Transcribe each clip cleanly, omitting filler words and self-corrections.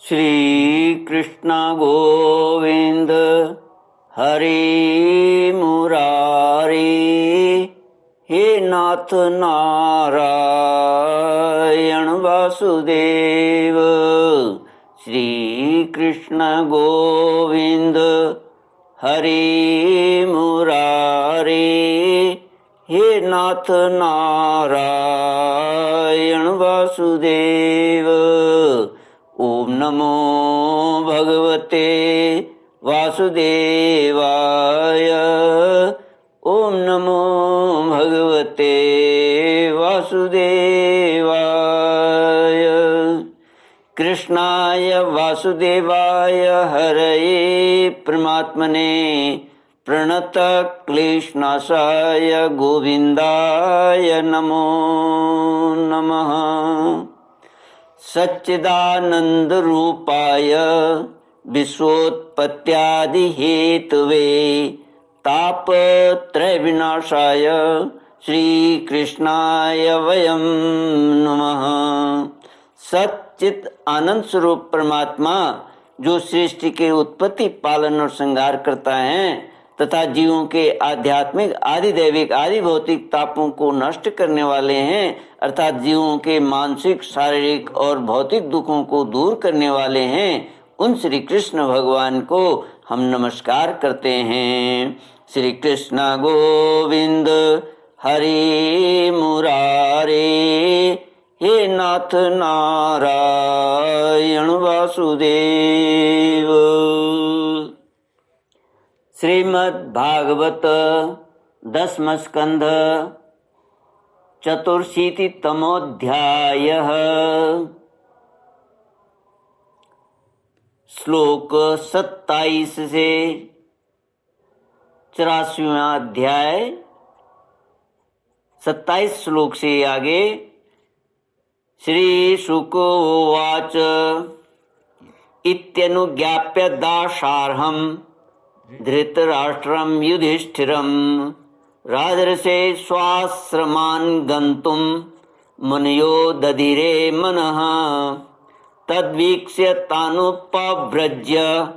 श्री कृष्ण गोविंद हरि मुरारी, हे नाथ नारायण वासुदेव। श्री कृष्ण गोविंद हरि मुरारी, हे नाथ नारायण वासुदेव। ओम नमो भगवते वासुदेवाय। ओम नमो भगवते वासुदेवाय। कृष्णाय वासुदेवाय हरये परमात्मने प्रणत क्लेशनाशाय गोविंदाय नमो नमः। सच्चिदानंद रूपाय विश्वोत्पत्त्यादि हेतवे तापत्रय विनाशाय श्री कृष्णाय वयं नमः। सच्चित आनंद स्वरूप परमात्मा जो सृष्टि के उत्पत्ति पालन और संहार करता है तथा जीवों के आध्यात्मिक आदि दैविक आदि भौतिक तापों को नष्ट करने वाले हैं, अर्थात जीवों के मानसिक शारीरिक और भौतिक दुखों को दूर करने वाले हैं, उन श्री कृष्ण भगवान को हम नमस्कार करते हैं। श्री कृष्ण गोविंद हरि मुरारे, हे नाथ नारायण वासुदेव। श्रीमद् भागवत दसम स्कंध चतुर्शीतितमोऽध्यायः। श्लोक 27 से 84वां अध्याय 27 श्लोक से आगे। श्री शुक उवाच इत्यनुज्ञाप्य दाशार्हम् धृतराष्ट्रं युधिष्ठिरं राजर्षे स्वाश्रमान् गन्तुं मुनयो दधिरे मनः। तद्वीक्ष्य तानुपव्रज्य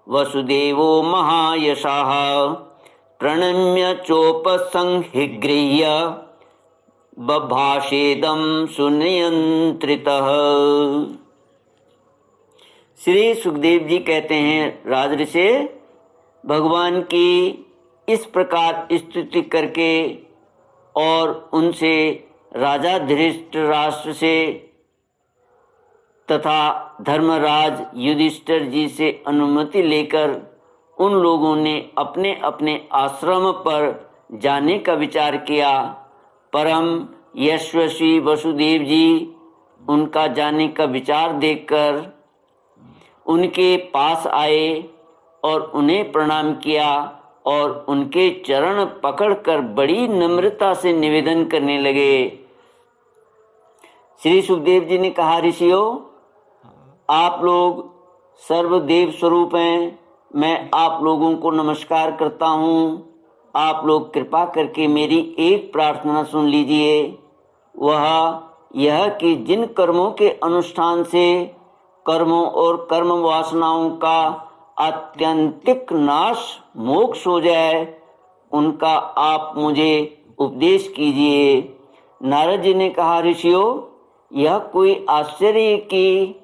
वसुदेवो महायशः प्रणम्य चोपसंहृगृह्य बभाषेदं सुनियंत्रितः। श्री सुखदेव जी कहते हैं, राजर्षि भगवान की इस प्रकार स्तुति करके और उनसे राजा धृतराष्ट्र से तथा धर्मराज युधिष्ठिर जी से अनुमति लेकर उन लोगों ने अपने अपने आश्रम पर जाने का विचार किया। परम यशस्वी वसुदेव जी उनका जाने का विचार देखकर उनके पास आए और उन्हें प्रणाम किया और उनके चरण पकड़कर बड़ी नम्रता से निवेदन करने लगे। श्री सुखदेव जी ने कहा, ऋषियों, आप लोग सर्वदेव स्वरूप हैं, मैं आप लोगों को नमस्कार करता हूँ। आप लोग कृपा करके मेरी एक प्रार्थना सुन लीजिए। वह यह कि जिन कर्मों के अनुष्ठान से कर्मों और कर्म वासनाओं का आत्यंतिक नाश मोक्ष हो जाए, उनका आप मुझे उपदेश कीजिए। नारद जी ने कहा, ऋषियों, यह कोई आश्चर्य की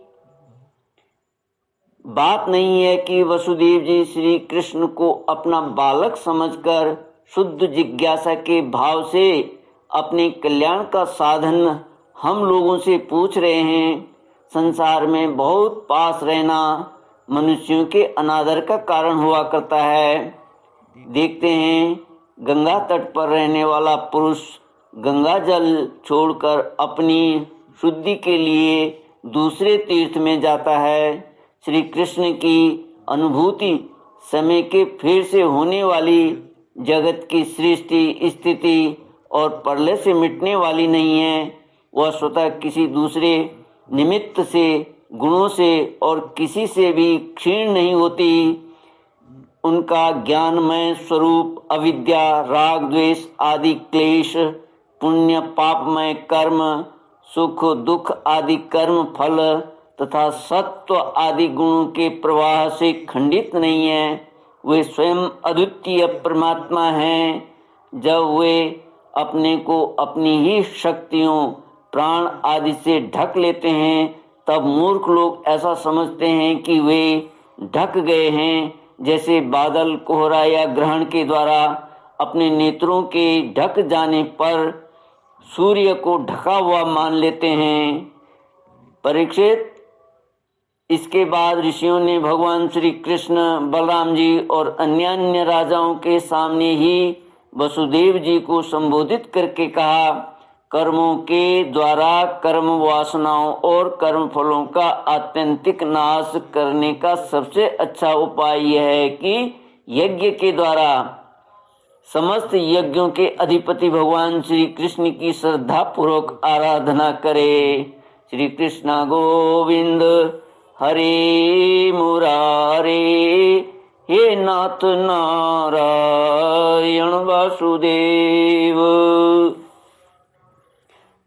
बात नहीं है कि वसुदेव जी श्री कृष्ण को अपना बालक समझकर शुद्ध जिज्ञासा के भाव से अपने कल्याण का साधन हम लोगों से पूछ रहे हैं। संसार में बहुत पास रहना मनुष्यों के अनादर का कारण हुआ करता है। देखते हैं, गंगा तट पर रहने वाला पुरुष गंगा जल छोड़कर अपनी शुद्धि के लिए दूसरे तीर्थ में जाता है। श्री कृष्ण की अनुभूति समय के फिर से होने वाली जगत की सृष्टि स्थिति और प्रलय से मिटने वाली नहीं है। वह स्वतः किसी दूसरे निमित्त से, गुणों से और किसी से भी क्षीण नहीं होती। उनका ज्ञानमय स्वरूप अविद्या, राग, द्वेष आदि क्लेश, पुण्य पापमय कर्म, सुख दुख आदि कर्म फल तथा सत्व आदि गुणों के प्रवाह से खंडित नहीं है। वे स्वयं अद्वितीय परमात्मा हैं। जब वे अपने को अपनी ही शक्तियों प्राण आदि से ढक लेते हैं तब मूर्ख लोग ऐसा समझते हैं कि वे ढक गए हैं, जैसे बादल कोहरा या ग्रहण के द्वारा अपने नेत्रों के ढक जाने पर सूर्य को ढका हुआ मान लेते हैं। परीक्षित, इसके बाद ऋषियों ने भगवान श्री कृष्ण, बलराम जी और अन्य राजाओं के सामने ही वसुदेव जी को संबोधित करके कहा, कर्मों के द्वारा कर्म वासनाओं और कर्म फलों का आत्यंतिक नाश करने का सबसे अच्छा उपाय यह है कि यज्ञ के द्वारा समस्त यज्ञों के अधिपति भगवान श्री कृष्ण की श्रद्धा पूर्वक आराधना करे। श्री कृष्ण गोविंद हरे मुरारे, हे नाथ नारायण वासुदेव।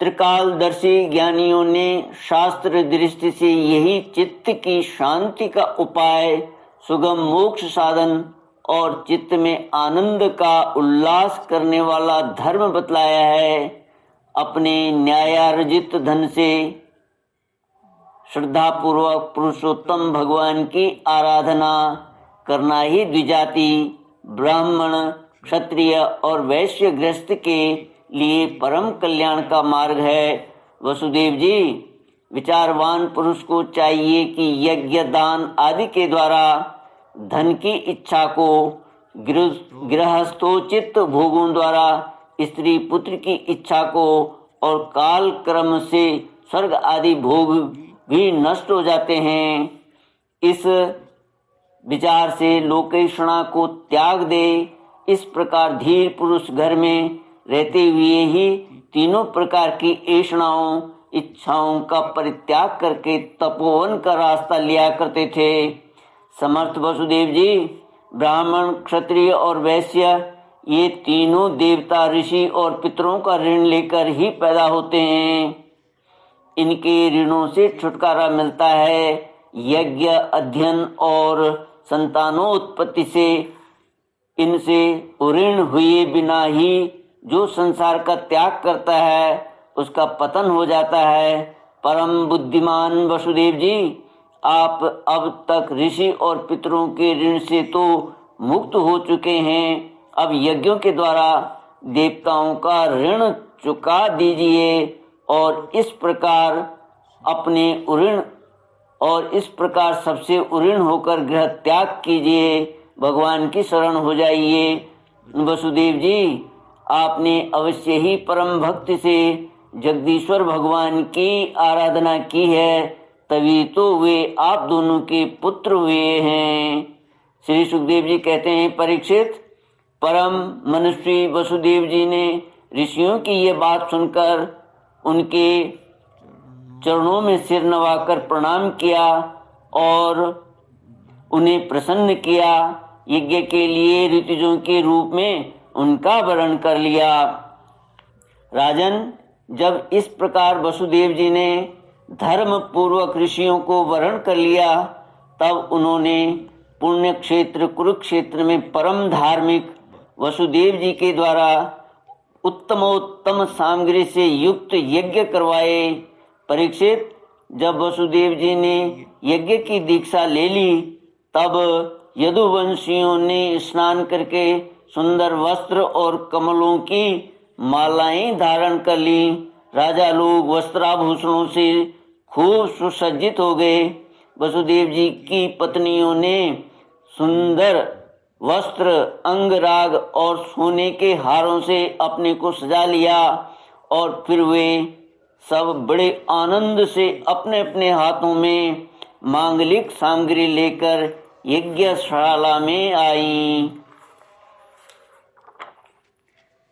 त्रिकालदर्शी ज्ञानियों ने शास्त्र दृष्टि से यही चित्त की शांति का उपाय, सुगम मोक्ष साधन और चित्त में आनंद का उल्लास करने वाला धर्म बतलाया है। अपने न्यायार्जित धन से श्रद्धा पूर्वक पुरुषोत्तम भगवान की आराधना करना ही द्विजाति ब्राह्मण, क्षत्रिय और वैश्य गृहस्थ के लिए परम कल्याण का मार्ग है। वसुदेव जी, विचारवान पुरुष को चाहिए कि यज्ञ, दान आदि के द्वारा धन की इच्छा को, गृहस्थोचित भोगों द्वारा स्त्री पुत्र की इच्छा को और काल क्रम से स्वर्ग आदि भोग भी नष्ट हो जाते हैं। इस विचार से लोकेषणा को त्याग दे। इस प्रकार धीर पुरुष घर में रहते हुए ही तीनों प्रकार की ऐषणाओं, इच्छाओं का परित्याग करके तपोवन का रास्ता लिया करते थे। समर्थ वसुदेव जी, ब्राह्मण, क्षत्रिय और वैश्य ये तीनों देवता, ऋषि और पितरों का ऋण लेकर ही पैदा होते हैं। इनके ऋणों से छुटकारा मिलता है। यज्ञ, अध्ययन और संतानोत्पत्ति से इनसे ऋण हुए बिना ही जो संसार का त्याग करता है उसका पतन हो जाता है। परम बुद्धिमान वसुदेव जी, आप अब तक ऋषि और पितरों के ऋण से तो मुक्त हो चुके हैं। अब यज्ञों के द्वारा देवताओं का ऋण चुका दीजिए और इस प्रकार सबसे ऋण होकर गृह त्याग कीजिए, भगवान की शरण हो जाइए। वसुदेव जी, आपने अवश्य ही परम भक्ति से जगदीश्वर भगवान की आराधना की है, तभी तो वे आप दोनों के पुत्र हुए हैं। श्री सुखदेव जी कहते हैं, परीक्षित, परम मनुष्य वसुदेव जी ने ऋषियों की ये बात सुनकर उनके चरणों में सिर नवाकर प्रणाम किया और उन्हें प्रसन्न किया। यज्ञ के लिए ऋतुजों के रूप में उनका वरण कर लिया। राजन, जब इस प्रकार वसुदेव जी ने धर्म पूर्वक ऋषियों को वरण कर लिया, तब उन्होंने पुण्य क्षेत्र कुरुक्षेत्र में परम धार्मिक वसुदेव जी के द्वारा उत्तमोत्तम सामग्री से युक्त यज्ञ करवाए। परीक्षित, जब वसुदेव जी ने यज्ञ की दीक्षा ले ली, तब यदुवंशियों ने स्नान करके सुंदर वस्त्र और कमलों की मालाएं धारण कर ली। राजा लोग वस्त्राभूषणों से खूब सुसज्जित हो गए। वसुदेव जी की पत्नियों ने सुंदर वस्त्र, अंगराग और सोने के हारों से अपने को सजा लिया और फिर वे सब बड़े आनंद से अपने अपने हाथों में मांगलिक सामग्री लेकर यज्ञशाला में आई।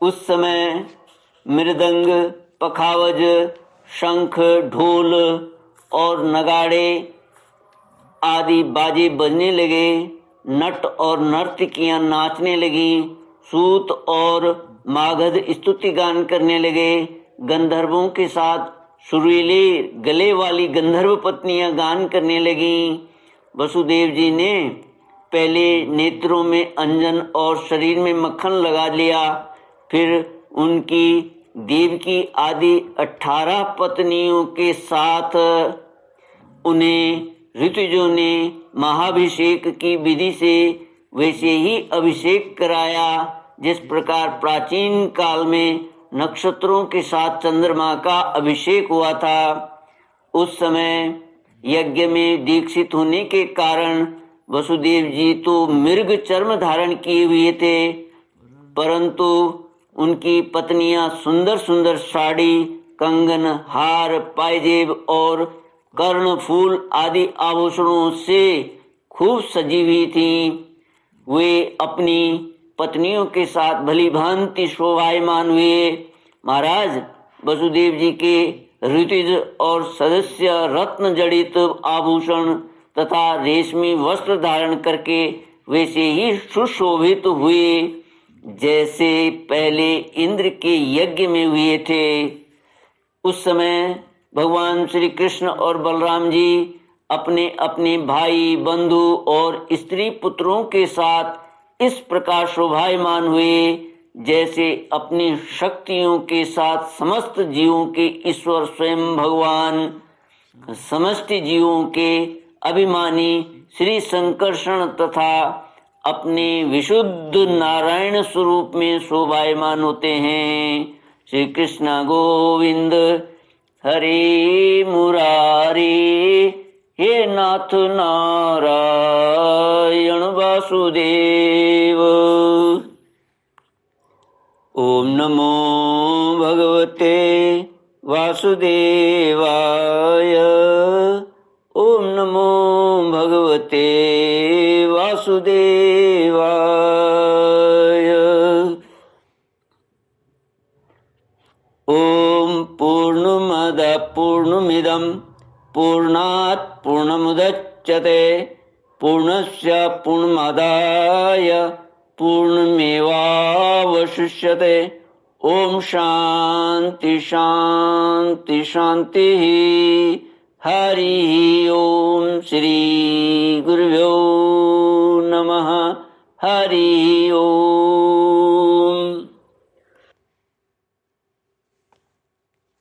उस समय मृदंग, पखावज, शंख, ढोल और नगाड़े आदि बाजे बजने लगे। नट और नर्तकियां नाचने लगी। सूत और मागध स्तुति गान करने लगे। गंधर्वों के साथ सुरीले गले वाली गंधर्व पत्नियां गान करने लगीं। वसुदेव जी ने पहले नेत्रों में अंजन और शरीर में मक्खन लगा लिया। फिर उनकी देवकी आदि 18 पत्नियों के साथ उन्हें ऋतुजों ने महाभिषेक की विधि से वैसे ही अभिषेक कराया जिस प्रकार प्राचीन काल में नक्षत्रों के साथ चंद्रमा का अभिषेक हुआ था। उस समय यज्ञ में दीक्षित होने के कारण वसुदेव जी तो मृग चर्म धारण किए हुए थे, परंतु उनकी पत्नियां सुंदर सुंदर साड़ी, कंगन, हार, पायजेब और कर्णफूल आदि आभूषणों से खूब सजी हुई थीं। वे अपनी पत्नियों के साथ भली भांति शोभायमान हुए। महाराज, वसुदेव जी के ऋतुज और सदस्य रत्न जड़ित आभूषण तथा रेशमी वस्त्र धारण करके वैसे ही सुशोभित हुए जैसे पहले इंद्र के यज्ञ में हुए थे। उस समय भगवान श्री कृष्ण और बलराम जी अपने अपने भाई, बंधु और स्त्री पुत्रों के साथ इस प्रकार शोभायमान हुए जैसे अपनी शक्तियों के साथ समस्त जीवों के ईश्वर स्वयं भगवान, समस्त जीवों के अभिमानी श्री संकर्षण तथा अपने विशुद्ध नारायण स्वरूप में शोभायमान होते हैं। श्री कृष्ण गोविंद हरे मुरारी, हे नाथ नारायण वासुदेव। ओम नमो भगवते वासुदेवाय। ओम नमो भगवते वासुदेवाय। ओम पूर्णमदः पूर्णमिदं पूर्णात् पूर्णमुदच्यते पूर्णस्य पूर्णमादाय पूर्णमेवावशिष्यते। ओम शांति शांति शांति। हरि ओम। श्री गुरुभ्यो